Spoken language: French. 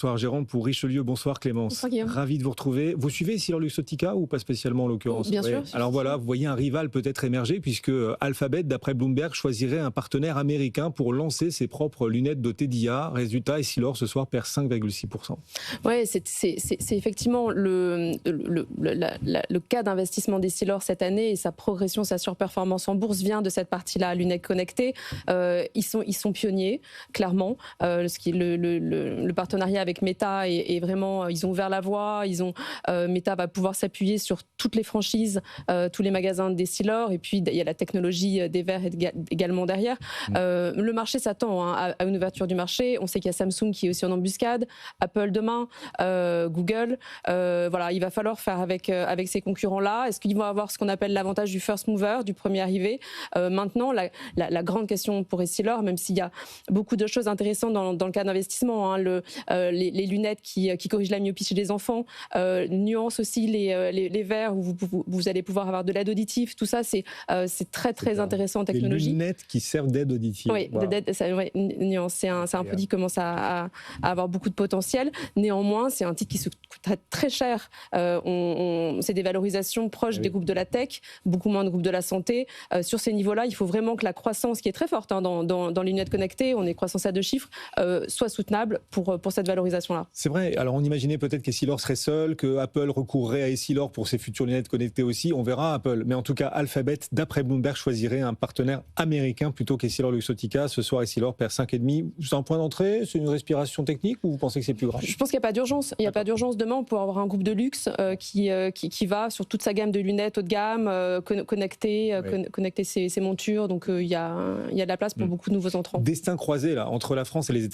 Bonsoir Jérôme pour Richelieu, bonsoir Clémence. Bonsoir Guillaume. Ravi de vous retrouver. Vous suivez Essilor Luxottica ou pas spécialement en l'occurrence? Bien sûr. Alors voilà, vous voyez un rival peut-être émerger puisque Alphabet, d'après Bloomberg, choisirait un partenaire américain pour lancer ses propres lunettes dotées d'IA. Résultat, Essilor ce soir perd 5,6%. Oui, c'est effectivement le cas d'investissement d'Essilor cette année et sa progression, sa surperformance en bourse vient de cette partie-là, lunettes connectées. Ils sont pionniers, clairement. Le partenariat avec Meta est vraiment, ils ont ouvert la voie. Meta va pouvoir s'appuyer sur toutes les franchises, tous les magasins d'Essilor, et puis il y a la technologie des verres également derrière. Le marché s'attend à une ouverture du marché. On sait qu'il y a Samsung qui est aussi en embuscade, Apple demain, Google. Voilà, il va falloir faire avec ces concurrents-là. Est-ce qu'ils vont avoir ce qu'on appelle l'avantage du first mover, du premier arrivé? Maintenant, la grande question pour Essilor, même s'il y a beaucoup de choses intéressantes dans le cas d'investissement, les lunettes qui corrigent la myopie chez les enfants, nuance aussi les verres où vous allez pouvoir avoir de l'aide auditive. Tout ça, c'est très intéressant en technologie. Les lunettes qui servent d'aide auditive. Oui, nuance. C'est un produit qui commence à avoir beaucoup de potentiel. Néanmoins, c'est un titre qui se coûte très cher. C'est des valorisations proches des groupes de la tech, beaucoup moins de groupes de la santé. Sur ces niveaux-là, il faut vraiment que la croissance, qui est très forte dans les lunettes connectées, on est croissance à 2 chiffres, soit soutenable pour cette valorisation-là. C'est vrai. Alors on imaginait peut-être qu'Essilor serait seul, que Apple recourrait à Essilor pour ses futures lunettes connectées aussi. On verra Apple. Mais en tout cas, Alphabet, d'après Bloomberg, choisirait un partenaire américain plutôt qu'Essilor Luxottica. Ce soir, Essilor perd 5,5. C'est un point d'entrée? C'est une respiration technique ou vous pensez que c'est plus grave? Je pense qu'il n'y a pas d'urgence. Il n'y a pas d'urgence. Demain, on pourra avoir un groupe de luxe qui va sur toute sa gamme de lunettes haut de gamme, connecter ses montures. Donc il y a de la place pour beaucoup de nouveaux entrants. Destin croisé là entre la France et les États-Unis.